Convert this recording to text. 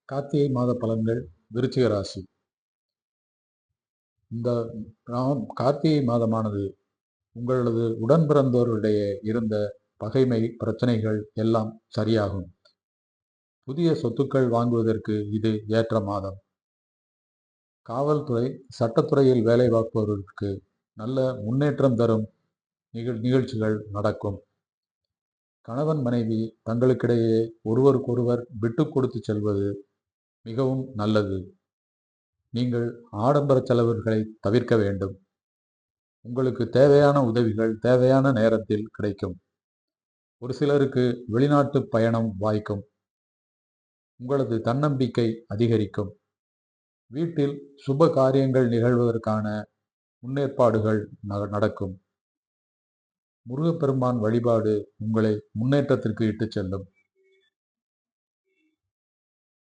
கார்த்திகை மாத பலன்கள் விருச்சிக ராசி. இந்த கார்த்திகை மாதமானது உங்களது உடன் பிறந்தோரிடையே இருந்த பகைமை பிரச்சனைகள் எல்லாம் சரியாகும். புதிய சொத்துக்கள் வாங்குவதற்கு இது ஏற்ற மாதம். காவல்துறை, சட்டத்துறையில் வேலை பார்ப்பவர்களுக்கு நல்ல முன்னேற்றம் தரும் நிகழ்ச்சிகள் நடக்கும். கணவன் மனைவி தங்களுக்கிடையே ஒருவருக்கொருவர் விட்டு கொடுத்து செல்வது மிகவும் நல்லது. நீங்கள் ஆடம்பர செலவுகளை தவிர்க்க வேண்டும். உங்களுக்கு தேவையான உதவிகள் தேவையான நேரத்தில் கிடைக்கும். ஒரு சிலருக்கு வெளிநாட்டு பயணம் வாய்க்கும். உங்களது தன்னம்பிக்கை அதிகரிக்கும். வீட்டில் சுப காரியங்கள் நிகழ்வதற்கான முன்னேற்பாடுகள் நடக்கும். முருகப்பெருமான் வழிபாடு உங்களை முன்னேற்றத்திற்கு இட்டுச் செல்லும்.